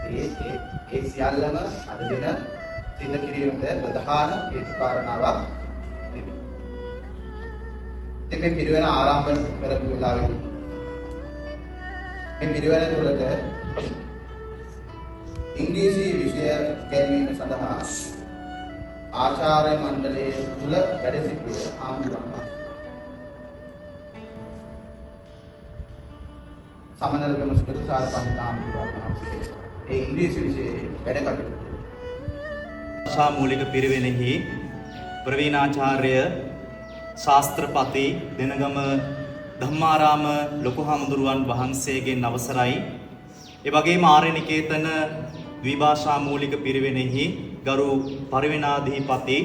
ඒ සියල්ලම අද දින සිද්ධ කිරීමට ප්‍රධාන හේතු කාරණාවක් තිබෙනවා. මේ පිරිවෙන ආරම්භ කරපු වෙලාවේදී මේ පිරිවෙන තුළට ඉංග්‍රීසි විෂය ගැනීම සඳහා ආචාර්ය මණ්ඩලයේ තුල වැඩ සිටි ආම්දුරන්වා සමනලගම සුදුසාර පන්ති ආම්දුරන්වා ඒ ඉංග්‍රීසි විෂයේ වැඩ කටයුතු භාෂා මූලික පිරිවෙනෙහි ප්‍රවීණාචාර්ය ශාස්ත්‍රපති දෙනගම ධම්මාරාම ලොකු හාමුදුරුවන් වහන්සේගෙන් අවසරයි. ඒ වගේම ආර්යනිකේතන ද්විභාෂා මූලික පිරිවෙනෙහි ගරු පරිවෙනාධිපති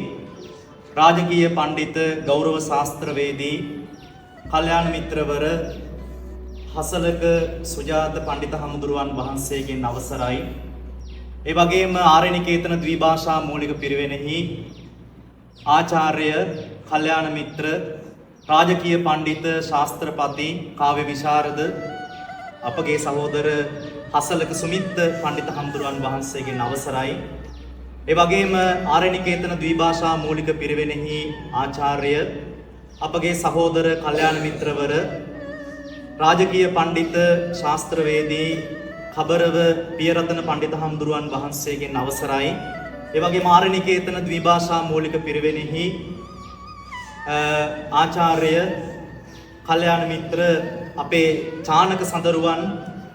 රාජකීය පඬිත ගෞරව ශාස්ත්‍රවේදී කල්යාණ මිත්‍රවර හසලක සුජාත පඬිත හාමුදුරුවන් වහන්සේගෙන් අවසරයි. ඒ වගේම ආර්යනිකේතන ද්විභාෂා මූලික පිරිවෙනෙහි ආචාර්ය කල්යාණ මිත්‍ර රාජකීය පඬිත ශාස්ත්‍රපති කාව්‍ය විශාරද අපගේ සහෝදර හසලක සුමිත් පඬිත හාමුදුරුවන් වහන්සේගෙන් අවසරයි. ඒ වගේම ආර්යනිකේතන ද්විභාෂා මූලික පිරිවෙනෙහි ආචාර්ය අපගේ සහෝදර කල්යාණ මිත්‍රවර රාජකීය පඬිත ශාස්ත්‍රවේදී කබරව පියරතන පඬිත හාමුදුරුවන් වහන්සේගෙන් අවසරයි. ඒ වගේම ආර්යනිකේතන ද්විභාෂා මූලික පිරිවෙනෙහි ආචාර්ය කල්යාණ මිත්‍ර අපේ චානක සඳරුවන්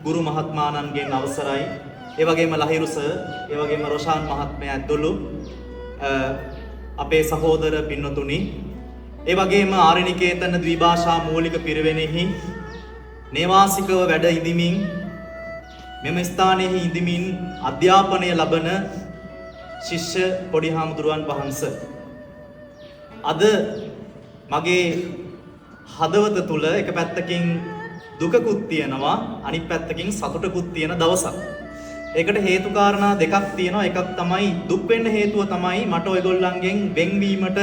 ගුරු මහත්මාණන්ගෙන් අවසරයි. ඒ වගේම ලහිරු සර්, ඒ වගේම රොෂාන් මහත්මයා ඇතුළු අපේ සහෝදර පින්නතුනි, ඒ වගේම ආර්යනිකේතන ද්විභාෂා මූලික පිරිවෙනෙහි නේවාසිකව වැඩ ඉදිමින් මෙම ස්ථානයේ ඉදිමින් අධ්‍යාපනය ලබන ශිෂ්‍ය පොඩි හාමුදුරුවන් වහන්සේ, අද මගේ හදවත තුල එක පැත්තකින් දුකකුත් තියෙනවා, අනිත් පැත්තකින් සතුටකුත් තියෙන දවසක්. ඒකට හේතු කාරණා දෙකක් තියෙනවා. එකක් තමයි දුක් වෙන්න හේතුව තමයි මට ඔයගොල්ලන්ගෙන් වෙන්වීමට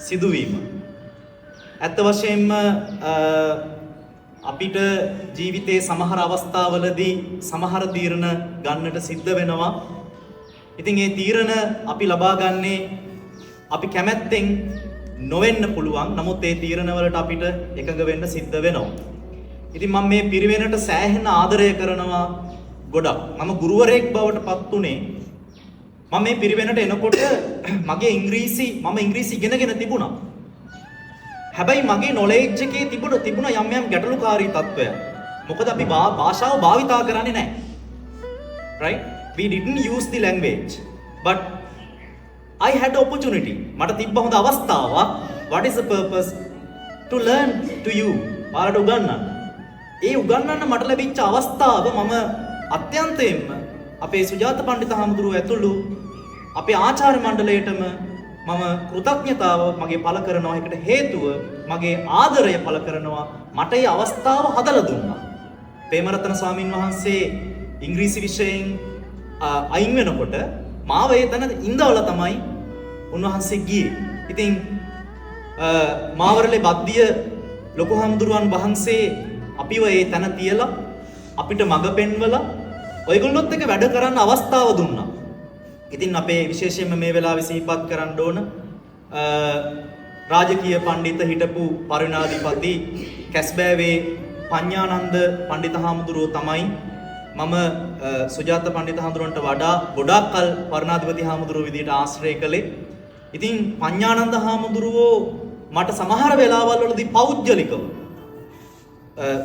සිදුවීම. ඇත්ත වශයෙන්ම අපිට ජීවිතයේ සමහර අවස්ථාවලදී සමහර තීරණ ගන්නට සිද්ධ වෙනවා. ඉතින් ඒ තීරණ අපි ලබා ගන්නේ අපි කැමැත්තෙන් නොවෙන්න පුළුවන්. නමුත් ඒ තීරණ වලට අපිට එකඟ වෙන්න සිද්ධ වෙනවා. ඉතින් මම මේ පිරිවෙනට සෑහෙන ආදරය කරනවා ගොඩක්. මම ගුරුවරයෙක් බවට පත් උනේ මම මේ පිරිවෙනට එනකොට මගේ ඉංග්‍රීසි ඉගෙනගෙන තිබුණා. හැබැයි මගේ නොලෙජ් එකේ තිබුණ යම් ගැටලුකාරී තත්ත්වයක්. මොකද අපි භාෂාව භාවිතා කරන්නේ නැහැ. Right? We didn't use the language. But I had opportunity. මට තිබ්බ හොඳ අවස්ථාවක්. What is the purpose? To learn to you. පාරට උගන්වන්න. ඒ උගන්වන්න මට ලැබිච්ච අවස්ථාව මම අත්‍යන්තයෙන්ම අපේ සුජාත පඬිත හාමුදුරුවෝ ඇතුළු අපේ ආචාර්ය මණ්ඩලයටම මම කෘතඥතාව මගේ පළ කරනවා. ඒකට හේතුව මගේ ආදරය පළ කරනවා. මට මේ අවස්ථාව හදලා දුන්නා. ප්‍රේමරත්න ස්වාමින් වහන්සේ ඉංග්‍රීසි විෂයෙන් අයින් වෙනකොට මාව ඒ තැන ඉඳවල තමයි උන්වහන්සේ ගියේ. ඉතින් මාවරලේ බද්දිය ලොකු හාමුදුරුවන් වහන්සේ අපිව ඒ තැන තියලා අපිට මඟ පෙන්වලා ඔයගොල්ලොත් එක්ක වැඩ කරන්න අවස්ථාව දුන්නා. ඉතින් අපේ විශේෂයෙන්ම මේ වෙලාවේ සිහිපත් කරන්න ඕන රාජකීය පඬිත හිටපු පරිණාධිපති කැස්බෑවේ පඤ්ඤානන්ද පඬිත හාමුදුරුවෝ තමයි මම සුජාත පඬිත හාමුදුරුවන්ට වඩා ගොඩාක් කල් පරිණාධිපති හාමුදුරුවෝ විදිහට ආශ්‍රය කළේ. ඉතින් පඤ්ඤානන්ද හාමුදුරුවෝ මට සමහර වෙලාවල් වලදී පෞද්ගලිකව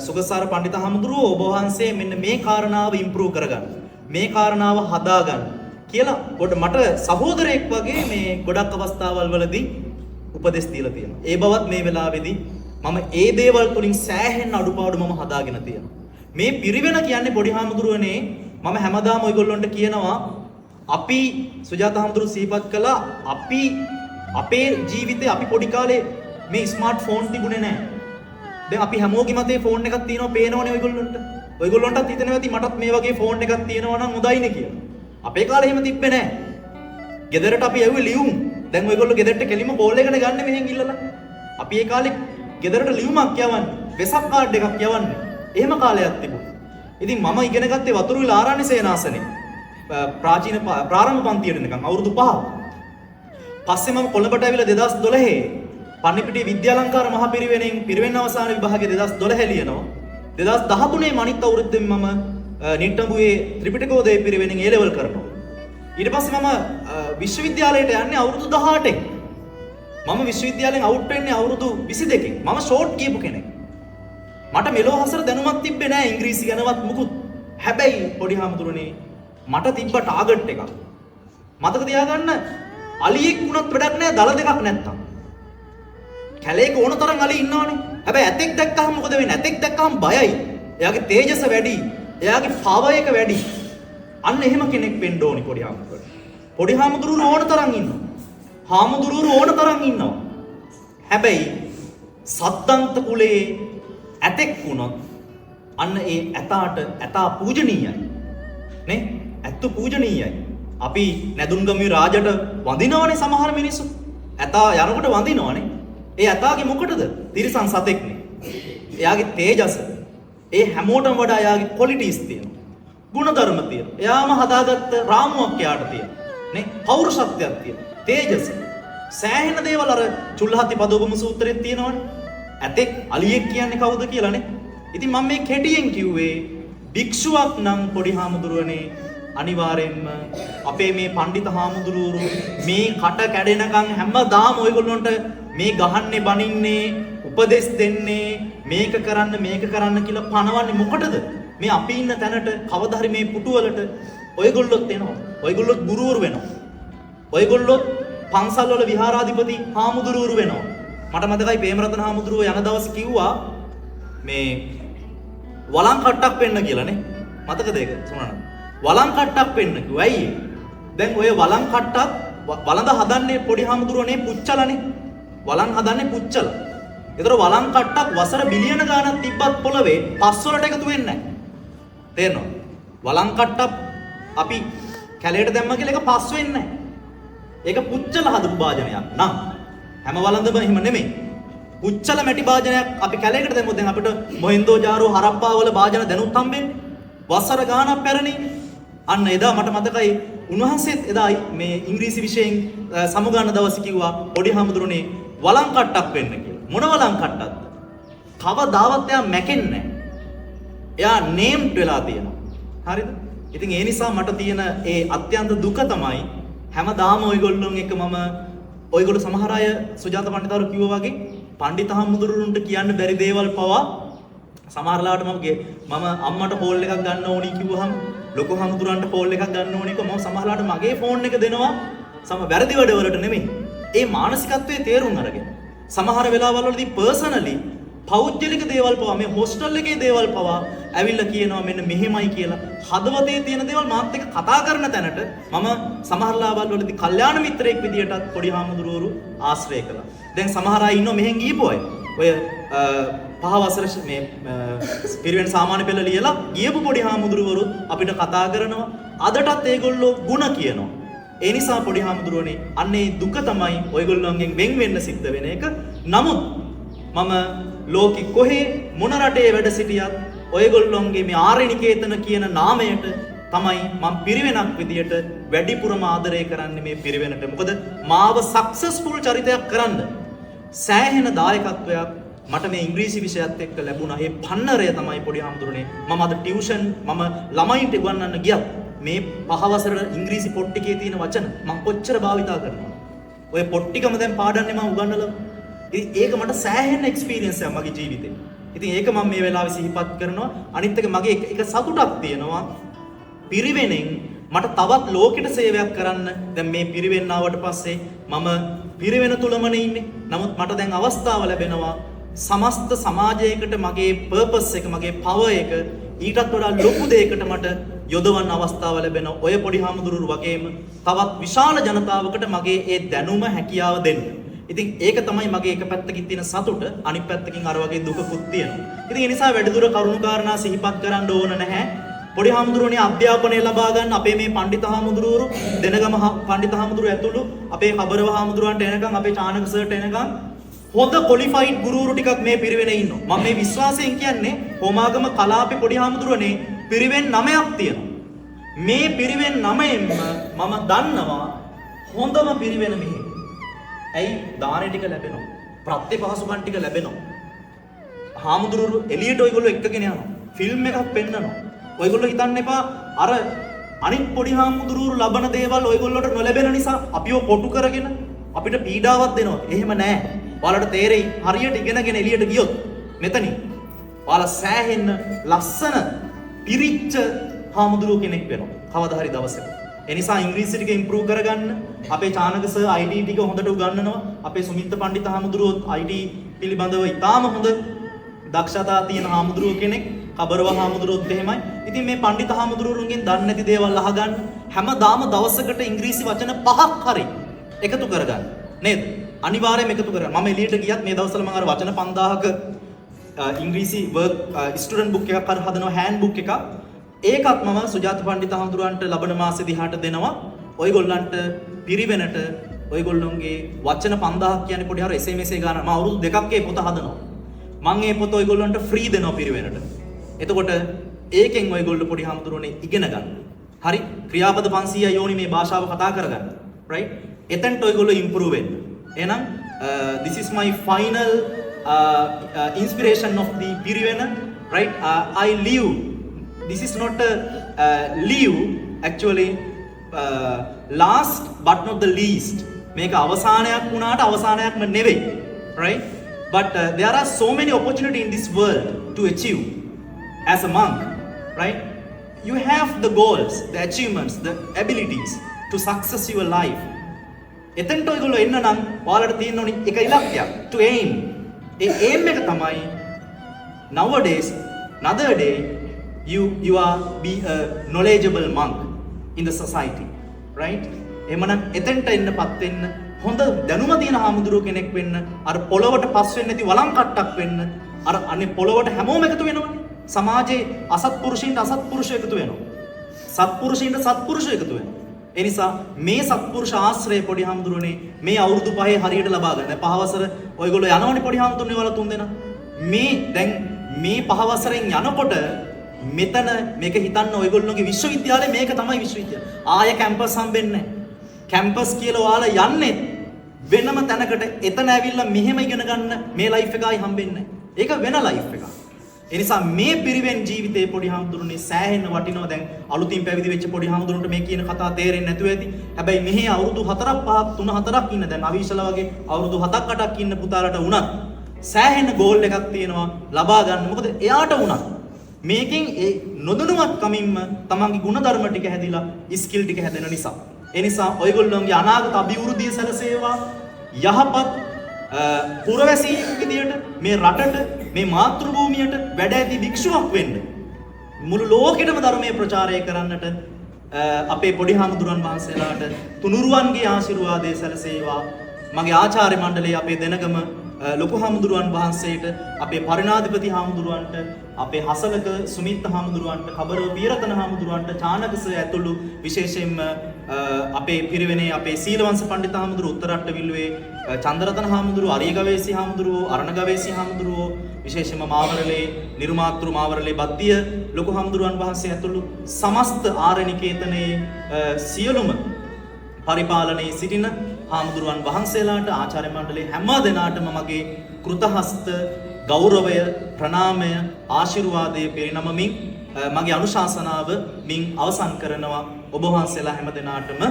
සුගතසාර පඬිත හාමුදුරුවෝ ඔබ වහන්සේ මෙන්න මේ කාරණාව ඉම්ප්‍රූව් කරගන්න, මේ කාරණාව හදාගන්න කියලා මට සහෝදරයෙක් වගේ මේ ගොඩක් අවස්ථාවල් වලදී උපදෙස් දීලා තියෙනවා. ඒ බවත් මේ වෙලාවේදී මම ඒ දේවල් තුලින් සෑහෙන අඩුපාඩු මම හදාගෙන තියෙනවා. මේ පිරිවෙන කියන්නේ පොඩි හාමුදුරුවනේ, මම හැමදාම ඔයගොල්ලන්ට කියනවා අපි සුජාත හාමුදුරුවෝ සිහිපත් කළා අපි අපේ ජීවිතේ අපි පොඩි කාලේ මේ ස්මාර්ට් ෆෝන් තිබුණේ නැහැ. දැන් අපි හැමෝගෙම අතේ ෆෝන් එකක් තියෙනවා, පේනවනේ ඔයගොල්ලන්ට. ඔයගොල්ලන්ටත් හිතෙනවා ඇති මටත් මේ වගේ ෆෝන් එකක් තියෙනවා නම් හොඳයිනේ කියලා. අපේ කාලේ එහෙම තිබ්බේ නැහැ. ගෙදරට අපි යවුවේ ලියුම්. දැන් ඔයගොල්ලෝ ගෙදරට කෙලිම කෝල් එකකට ගන්න මෙහෙන් ඉල්ලලා. අපි ඒ කාලේ ගෙදරට ලියුමක් යවන්නේ, වෙසක් කාඩ් එකක් යවන්නේ. එහෙම කාලයක් තිබුණා. ඉතින් මම ඉගෙන ගත්තේ වතුරුවිල ආරණ්‍ය සේනාසනේ. ප්‍රාචීන ප්‍රාරම්භ පන්තියට නිකන් අවුරුදු 5ක්. පස්සේ මම කොළඹට ඇවිල්ලා 2012 පන්නිපිටිය විද්‍යාලංකාර මහ පිරිවෙනෙන් පිරිවෙන් අවසාන විභාගයේ 2012 ලියනවා. 2013 මනිත් අවුරුද්දෙන් මම නිට්ටඹුවේ ත්‍රිපිටකෝදය පිරිවෙනෙන් A level කරනවා. ඊට පස්සේ මම විශ්වවිද්‍යාලයට යන්නේ අවුරුදු 18න්. මම විශ්වවිද්‍යාලයෙන් අවුට් වෙන්නේ අවුරුදු 22කින්. මම ෂෝට් කියපු කෙනෙක්. මට මෙලෝ හසර දැනුමක් තිබ්බේ නෑ ඉංග්‍රීසි ගැනවත් මුකුත්. හැබැයි පොඩි හාමුදුරනේ මට තිබ්බ ටාගට් එකක්. මතක තියාගන්න අලියෙක් වුණත් වැඩක් නෑ දල දෙකක් නැත්තම්. කැලේක ඕන තරම් අලි ඉන්නවනේ. හැබැයි ඇතෙක් දැක්කහම මොකද වෙන්නේ? ඇතෙක් දැක්කහම බයයි. එයාගේ තේජස වැඩි. එයාගේ පවර් එක වැඩි. අන්න එහෙම කෙනෙක් වෙන්න ඕනි පොඩි හාමුදුරුවෝ. පොඩි හාමුදුරුවෝ ඕන තරම් ඉන්නවා. හාමුදුරුවෝ ඕන තරම් ඉන්නවා. හැබැයි සද්දන්ත කුලේ ඇතෙක් වුණොත් අන්න ඒ ඇතා පූජනීයයි. නේ? ඇත්තු පූජනීයයි. අපි නැදුන්ගමුවේ රාජට වඳිනවනේ සමහර මිනිස්සු. ඇතා යනකොට වඳිනවනේ. ඒ ඇතාගේ මොකටද? තිරිසන් සතෙක්නේ. එයාගේ තේජස. ඒ හැමෝටම වඩා එයාගේ ක්වොලිටිස් තියෙනවා. ගුණධර්ම තියෙනවා. එයාම හදාගත්ත රාමුවක් එයාට තියෙනවා. නේ? පෞරුෂත්වයක් තියෙනවා. තේජස. සෑහෙන දේවල් අර චුල්ලහත්ති පදෝපම සූත්‍රයේ තියෙනවනේ. ඇතෙක් අලියෙක් කියන්නේ කවුද කියලානේ. ඉතින් මම මේ කෙටියෙන් කිව්වේ භික්ෂුවක් නම් පොඩි හාමුදුරුවනේ අනිවාර්යෙන්ම අපේ මේ පඬිත හාමුදුරුවෝ මේ කට කැඩෙනකන් හැමදාම ඔයගොල්ලන්ට මේ ගහන්නේ බනින්නේ උපදෙස් දෙන්නේ මේක කරන්න කියලා පනවන්නේ මොකටද? මේ අපි ඉන්න තැනට කවදා හරි මේ පුටුවලට ඔයගොල්ලොත් එනවා. ඔයගොල්ලොත් ගුරුවරු වෙනවා. ඔයගොල්ලොත් පන්සල් වල විහාරාධිපති හාමුදුරුවරු වෙනවා. මට මතකයි ප්‍රේමරතන හාමුදුරුවෝ යන දවස් කිව්වා මේ වලං කට්ටක් වෙන්න කියලානේ. මතකද ඒක? සුණා. වලං කට්ටක් වෙන්න කිව්වා. ඇයි? දැන් ඔය වලං කට්ටක් වළඳ හදන්නේ පොඩි හාමුදුරුවනේ පුච්චලනේ. වලං හදන්නේ පුච්චලා. ඒතර වලං කට්ටක් වසර බිලියන ගාණක් තිබ්බත් පොළවේ පස් වලට එකතු වෙන්නේ නැහැ. තේරෙනවද? වලං කට්ටක් අපි කැලේට දැම්ම කියලා ඒක පස් වෙන්නේ නැහැ. ඒක පුච්චලා හදපු භාජනයක් නම් හැම වළඳම එහෙම නෙමෙයි. පුච්චලා මැටි භාජනයක් අපි කැලේකට දැම්මොත් දැන් අපිට මොහෙන්දෝජාරෝ හරප්පා වල භාජන දැනුත් හම්බෙන්නේ. වසර ගාණක් පැරණි. අන්න එදා මට මතකයි උන්වහන්සේත් එදා මේ ඉංග්‍රීසි විෂයෙන් සමුගන්න දවසේ කිව්වා පොඩි හාමුදුරනේ වලං කට්ටක් වෙන්න කියලා. මොන වලං කට්ටක්ද? කවදාවත් එයා මැකෙන්නේ නැහැ. එයා නේම්ඩ් වෙලා තියෙනවා. හරිද? ඉතින් ඒ නිසා මට තියෙන ඒ අත්‍යන්ත දුක තමයි හැමදාම ඔයගොල්ලොන් එක මම ඔයගොල්ලෝ සමහර අය සුජාත පඬිතුරු කිව්වා වගේ පඬිත හාමුදුරුවන්ට කියන්න බැරි දේවල් පවා සමහරලාට මම අම්මට කෝල් එකක් ගන්න ඕනි කිව්වහම ලොකු හාමුදුරන්ට කෝල් එකක් ගන්න ඕනි කිව්වම මම සමහරලාට මගේ ෆෝන් එක දෙනවා වැරදි වැඩවලට නෙමෙයි. ඒ මානසිකත්වයේ තේරුම් අරගෙන සමහර වෙලාවල් වලදී පර්සනලි පෞද්ගලික දේවල් පවා මේ හොස්ටල් එකේ දේවල් පවා ඇවිල්ලා කියනවා මෙන්න මෙහෙමයි කියලා හදවතේ තියෙන දේවල් මාත් එක්ක කතා කරන තැනට මම සමහර ලාවල් වලදී කල්යාණ මිත්‍රයෙක් විදියටත් පොඩි හාමුදුරුවෝ ආශ්‍රය කළා. දැන් සමහර අය ඉන්නෝ මෙහෙන් ගිහපු අය. ඔය පහ වසර මේ පිරිවෙන් සාමාන්‍ය පෙළ ලියලා ගියපු පොඩි හාමුදුරුවරු අපිට කතා කරනවා. අදටත් ඒගොල්ලෝ ಗುಣ කියනවා. ඒ නිසා පොඩි හාමුදුරුවනේ අන්නේ දුක තමයි ඔයගොල්ලෝගෙන් වෙන් වෙන්න සිද්ධ වෙන එක. නමුත් මම ලෝකෙ කොහේ මොන රටේ වැඩ සිටියත් ඔයගොල්ලොන්ගේ මේ ආරණිකේතන කියන නාමයට තමයි මම පිරිවෙනක් විදියට වැඩිපුරම ආදරය කරන්නේ මේ පිරිවෙනට. මොකද මාව සක්සස්ෆුල් චරිතයක් කරන්න සෑහෙන දායකත්වයක් මට මේ ඉංග්‍රීසි විෂයත් එක්ක ලැබුණා. ඒ පන්නරය තමයි පොඩි හාමුදුරනේ මම අද ටියුෂන් මම ළමයින්ට උගන්වන්න ගියත් මේ පහ වසර ඉංග්‍රීසි පොත් ටිකේ තියෙන වචන මම කොච්චර භාවිතා කරනවද? ඔය පොත් ටිකම දැන් පාඩන්නේ මම උගන්වලා. ඒක මට සෑහෙන එක්ස්පීරියන්ස් එකක් මගේ ජීවිතේ. ඉතින් ඒක මම මේ වෙලාවේ සිහිපත් කරනවා. අනිත් එක මගේ එක සතුටක් තියෙනවා. පිරිවෙනෙන් මට තවත් ලෝකෙට සේවයක් කරන්න දැන් මේ පිරිවෙන් ආවට පස්සේ මම පිරිවෙන තුලමනේ ඉන්නේ. නමුත් මට දැන් අවස්ථාව ලැබෙනවා සමස්ත සමාජයකට මගේ පර්පස් එක මගේ පවර් එක ඊටත් වඩා ලොකු දෙයකට මට යොදවන්න අවස්ථාව ලැබෙනවා. ඔය පොඩි හාමුදුරුවෝ වගේම තවත් විශාල ජනතාවකට මගේ ඒ දැනුම හැකියාව දෙන්න. ඉතින් ඒක තමයි මගේ එක පැත්තකින් තියෙන සතුට, අනිත් පැත්තකින් අර වගේ දුකකුත් තියෙනවා. ඉතින් ඒ නිසා වැඩිදුර කරුණු කාරණා සිහිපත් කරන්න ඕන නැහැ. පොඩි හාමුදුරුවනේ අධ්‍යාපනය ලබා ගන්න අපේ මේ පඬිත හාමුදුරුවෝ දෙනගම පඬිත හාමුදුරුවෝ ඇතුළු අපේ කබරව හාමුදුරුවන්ට එනකන් අපේ චානක සර්ට එනකන් හොඳ ක්වොලිෆයිඩ් ගුරුවරු ටිකක් මේ පිරිවෙනේ ඉන්නවා. මම මේ විශ්වාසයෙන් කියන්නේ හෝමාගම කලාපේ පොඩි හාමුදුරුවනේ පිරිවෙන් 9ක් තියෙනවා. මේ පිරිවෙන් 9ෙන්ම මම දන්නවා හොඳම පිරිවෙන මෙහි. ඇයි දාන ටික ලැබෙනවා. ප්‍රත්‍ය පහසුකම් ටික ලැබෙනවා. හාමුදුරුවෝ එළියට ඔයගොල්ලෝ එක්කගෙන යනවා. ෆිල්ම් එකක් පෙන්නනවා. ඔයගොල්ලෝ හිතන්න එපා අර අනිත් පොඩි හාමුදුරුවෝ ලබන දේවල් ඔයගොල්ලෝට නොලැබෙන නිසා අපිව පොටු කරගෙන අපිට පීඩාවක් දෙනවා. එහෙම නෑ. ඔයාලට තේරෙයි හරියට ඉගෙනගෙන එළියට ගියොත් මෙතනින් ඔයාලා සෑහෙන්න ලස්සන පිරිච්ච හාමුදුරුවෝ කෙනෙක් වෙනවා. කවදා හරි දවසක. ඒ නිසා ඉංග්‍රීසි ටික ඉම්ප්‍රූව් කරගන්න. අපේ චානක සර් IT ටික හොඳට උගන්වනවා. අපේ සුමිත් පණ්ඩිත හාමුදුරුවෝ IT පිළිබඳව ඉතාම හොඳ දක්ෂතා තියෙන හාමුදුරුවෝ කෙනෙක්. කබරව හාමුදුරුවොත් එහෙමයි. ඉතින් මේ පණ්ඩිත හාමුදුරුවන්ගෙන් දන්නේ නැති දේවල් අහගන්න හැමදාම දවසකට ඉංග්‍රීසි වචන 5ක් හරි එකතු කරගන්න. නේද? අනිවාර්යයෙන්ම එකතු කරගන්න. මම එළියට ගියත් මේ දවස්වල මම අර වචන 5000ක ඉංග්‍රීසි වර්ක් ස්ටුඩන්ට් බුක් එකක් අර හදනවා හෑන්ඩ් බුක් එකක්. ඒකත් මම සුජාත පණ්ඩිත හාමුදුරුවන්ට ලබන මාසෙ දිහාට දෙනවා. ඔයගොල්ලන්ට පිරිවෙනට ඔයගොල්ලොන්ගේ වචන 5000ක් කියන්නේ පොඩි හර SMS එක ගන්න. මම අවුරුදු 2ක් ඒ පොත හදනවා. මම ඒ පොත ඔයගොල්ලන්ට ෆ්‍රී දෙනවා පිරිවෙනට. එතකොට ඒකෙන් ඔයගොල්ලෝ පොඩි හාමුදුරුවනේ ඉගෙන ගන්න. හරි? ක්‍රියාපද 500යි යෝනි මේ භාෂාව කතා කරගන්න. right? එතෙන්ට ඔයගොල්ලෝ improve වෙන්න. එහෙනම් this is my final inspiration of the Pirivena, right? I leave. This is not a leave actually last but not the least. මේක අවසානයක් වුණාට අවසානයක්ම නෙවෙයි. right? But there are so many opportunities in this world to achieve as a monk, right? You have the goals, the achievements, the abilities to success your life. එතෙන්ට ඔයගොල්ලෝ එන්න නම් ඔයාලට තියෙන්න ඕනි එක ඉලක්කයක් to aim. ඒ aim එක තමයි nowadays another day you are be a knowledgeable monk in the society, right? එහෙමනම් එතෙන්ට එන්නපත් වෙන්න හොඳ දැනුම තියෙන හාමුදුරුවෝ කෙනෙක් වෙන්න අර පොළොවට පස් වෙන්නේ නැති වළං කට්ටක් වෙන්න අර අනේ පොළොවට හැමෝම එකතු වෙනවනේ. සමාජයේ අසත්පුරුෂයින්ට අසත්පුරුෂ එකතු වෙනවා. සත්පුරුෂයින්ට සත්පුරුෂ එකතු වෙනවා. ඒ නිසා මේ සත්පුරුෂ ආශ්‍රය පොඩි හාමුදුරනේ මේ අවුරුදු 5 හරියට ලබා ගන්න. 5 වසර ඔයගොල්ලෝ යනවනේ පොඩි හාමුදුරනේ වල 3 දෙනා. මේ දැන් මේ 5 වසරෙන් යනකොට මෙතන මේක හිතන්න ඔයගොල්ලෝගේ විශ්වවිද්‍යාලය මේක තමයි විශ්වවිද්‍යාලය. ආය කැම්පස් හම්බෙන්නේ නැහැ. කැම්පස් කියලා ඔයාලා යන්නේ වෙනම තැනකට එතන ඇවිල්ලා මෙහෙම ඉගෙන ගන්න මේ ලයිෆ් එකයි හම්බෙන්නේ නැහැ. ඒක වෙන ලයිෆ් එකක්. ඒ නිසා මේ පිරිවෙන් ජීවිතේ පොඩි හාමුදුරනේ සෑහෙන්න වටිනවා. දැන් අලුතින් පැවිදි වෙච්ච පොඩි හාමුදුරන්ට මේ කියන කතාව තේරෙන්නේ නැතුව ඇති. හැබැයි මෙහි අවුරුදු 4ක් 5ක් 3 4ක් ඉන්න දැන් අවිශල වගේ අවුරුදු 7ක් 8ක් ඉන්න පුතාලට වුණත් සෑහෙන ගෝල් එකක් තියෙනවා ලබා ගන්න. මොකද එයාට වුණත් මේකෙන් ඒ නොදැනුවත් කමින්ම තමන්ගේ ගුණධර්ම ටික හැදිලා ස්කිල් ටික හැදෙන නිසා. ඒ නිසා ඔයගොල්ලෝගේ අනාගත අභිවෘද්ධිය සැලසේවා. යහපත් පුරවැසියෙක් විදියට මේ රටට මේ මාතෘ භූමියට වැඩ ඇති භික්ෂුවක් වෙන්න මුළු ලෝකෙටම ධර්මයේ ප්‍රචාරය කරන්නට අපේ පොඩි හාමුදුරන් වහන්සේලාට තුනුරුවන්ගේ ආශිර්වාදය සැලසේවා. මගේ ආචාර්ය මණ්ඩලයේ අපේ දෙනගම ලොකු හාමුදුරුවන් වහන්සේට, අපේ පරිණාධිපති හාමුදුරුවන්ට, අපේ හසලක සුමිත් හාමුදුරුවන්ට, කබරව වීරතන හාමුදුරුවන්ට, චානකස ඇතුළු විශේෂයෙන්ම අපේ පිරිවෙනේ අපේ සීලවංශ පණ්ඩිත හාමුදුරුවෝ, උත්තරට්ට විල්ලුවේ චන්දරතන හාමුදුරුවෝ, අරියගවේසී හාමුදුරුවෝ, අරණගවේසී හාමුදුරුවෝ, විශේෂයෙන්ම මාවරලේ නිර්මාතෘ මාවරලේ බද්දිය ලොකු හාමුදුරුවන් වහන්සේ ඇතුළු සමස්ත ආරණිකේතනයේ සියලුම පරිපාලනයේ සිටින හාමුදුරුවන් වහන්සේලාට, ආචාර්ය මණ්ඩලයේ හැම දෙනාටම මගේ කෘතහස්ත ගෞරවය, ප්‍රණාමය, ආශිර්වාදය පිරිනමමින් මගේ අනුශාසනාව මින් අවසන් කරනවා. ඔබ වහන්සේලා හැම දෙනාටම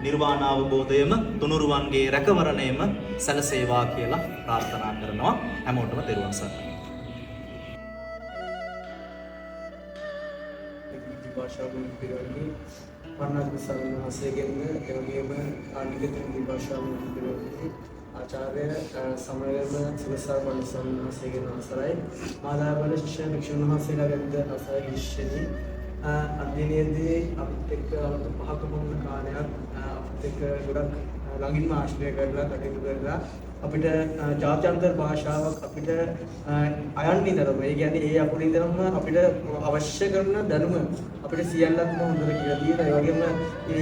නිර්වාණ අවබෝධයම තුනුරුවන්ගේ රැකවරණයම සැලසේවා කියලා ප්‍රාර්ථනා කරනවා. හැමෝටම තෙරුවන් සරණයි. භාෂාවෙන් පිළිවෙන්නේ පණ්ඩිත සම්මාසයෙන් එවැගේම ආණ්ඩුවේ භාෂාවෙන් පිළිවෙන්නේ ආචාර්ය සමරේම සුරසාර පණ්ඩිත සම්මාසයෙන් අවසරයි ආදායවල ශිෂ්‍ය වික්ෂුන් මහසීලාගෙන්ද අවසරයි විශ්ෂණී අධ්‍යයනයේදී අපිට එක්ක අවුරුදු 5ක පමණ කාලයක් අපිට එක්ක ගොඩක් ළඟින්ම ආශ්‍රය කරලා කටයුතු කරලා අපිට ජාත්‍යන්තර භාෂාවක් අපිට අයන්න ඉදරම ඒ කියන්නේ ඒ අපුල ඉදරම අපිට අවශ්‍ය කරන දැනුම අපිට සියල්ලක්ම හොඳට කියලා දීලා ඒ වගේම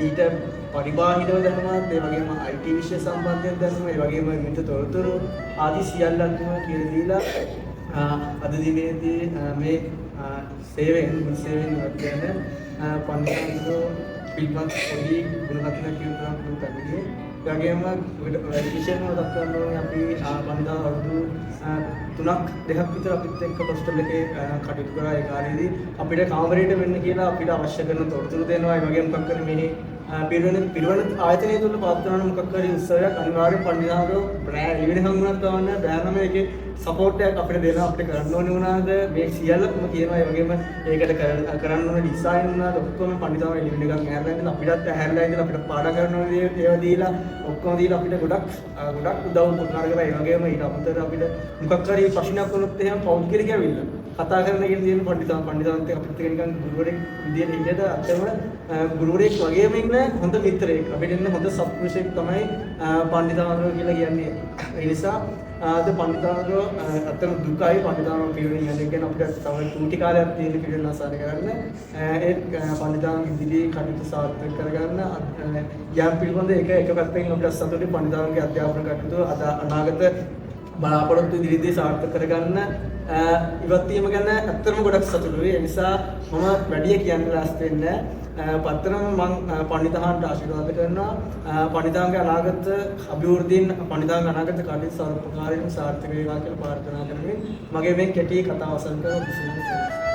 ඊට පරිබාහිරව දැනුමත් ඒ වගේම IT විෂය සම්බන්ධයෙන් දැනුම ඒ වගේම විවිධ තොරතුරු ආදී සියල්ලක්ම කියලා දීලා අද දිනේදී මේ සේවයෙන් වර්ධනය පන්සලේ පිටමත් පොඩි ගුණගතන කියනවා තමයි. ඒ වගේම විශේෂයෙන්ම දක්වන්න ඕනේ අපි පන්දා අවුරුදු 3-2ක් විතර අපිත් එක්ක හොස්ටල් එකේ කටයුතු කරා. ඒ කාලේදී අපිට කාමරයට වෙන්න කියලා අපිට අවශ්‍ය කරන තොරතුරු දෙනවා. ඒ වගේම මොකක් කරේ මේ පිරිවෙන ආයතනය තුළ පවත්වන මොකක් හරි උත්සවයක් අනිවාර්යෙන් පන්දිනාවෝ ඉවෙන හම්බුනක් ගන්න බෑනම එකේ සපෝට් එකක් අපිට දෙනවා. අපිට කරන්න ඕනේ මොනවාද මේ සියල්ලම කියනවා. ඒ වගේම ඒකට කරන්න ඕන ඩිසයින් මොනවාද ඔක්කොම පන්දිනාවෝ ඉවෙන එකක් ඇහැරලා ඉඳලා අපිටත් ඇහැරලා ඉඳලා අපිට පාඩම් කරන්න ඕනේ ඒවා දීලා ඔක්කොම දීලා අපිට ගොඩක් උදව් උපකාර කරලා. ඒ වගේම ඊට අමතරව අපිට මොකක් හරි ප්‍රශ්නයක් වුණොත් එහෙම පෞද්ගලිකව ඇවිල්ලා කතා කරන්න කියන දේ පන්දිනාවත් එක්ක අපිත් නිකන් ගුරුවරයෙක් විදියට හිටියට අත්‍යවම ගුරුවරයෙක් වගේම ඉන්න හොඳ මිත්‍රයෙක් අපිට ඉන්න හොඳ සත්පුරුෂයෙක් තමයි පන්දිතාවරෝ කියලා කියන්නේ. ඒ නිසා අද පන්දිතාවරෝ අතන දුකයි පන්දිතාවරෝ පිළිවෙලින් යන්නේ කියන අපිට තව චූටි කාලයක් තියෙන පිළිවෙල අසාර කරන්න ඒ පන්දිතාවරෝ ඉදිරි කටයුතු සාර්ථක කරගන්න යම් පිළිබඳ එක පැත්තකින් අපිට සතුටුයි පන්දිතාවරෝගේ අධ්‍යාපන කටයුතු අද අනාගත බලාපොරොත්තු ඉදිරියේදී සාර්ථක කරගන්න ඉවත් වීම ගැන ඇත්තටම ගොඩක් සතුටුයි. ඒ නිසා මම වැඩි කියන්න ලෑස්ති වෙන්නේ පතරම මම පණිතාහන්ට ආශිර්වාද කරනවා. පණිතාන්ගේ අනාගත අභිවෘද්ධියෙන් පණිතාන්ගේ අනාගත කටයුතු සර්වපකාරීව සාර්ථක වේවා කියලා ප්‍රාර්ථනා කරමින් මගේ මේ කෙටි කතාව අවසන් කරනවා.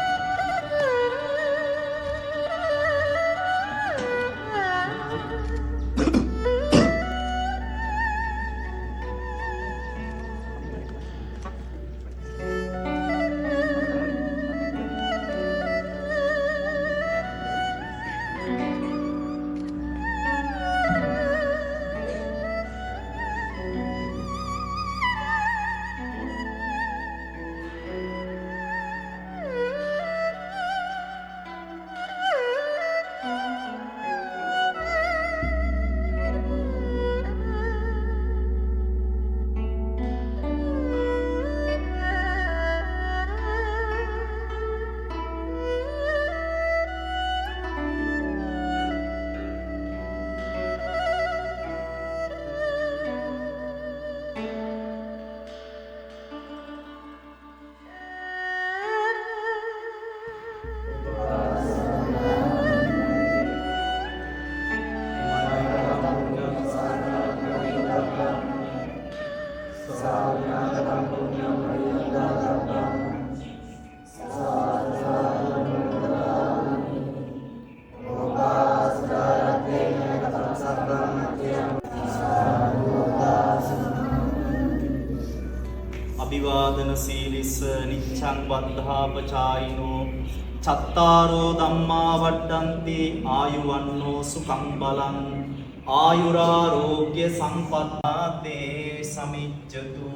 අභිවාදන සීලිස නිච්ඡං වද්ධාපචායිනෝ චත්තාරෝ ධම්මා වඩ්ඩන්ති ආයුවන්නෝ සුඛං බලං ආයුරාරෝග්‍ය සම්පත්තාතේ සමිච්ඡතු.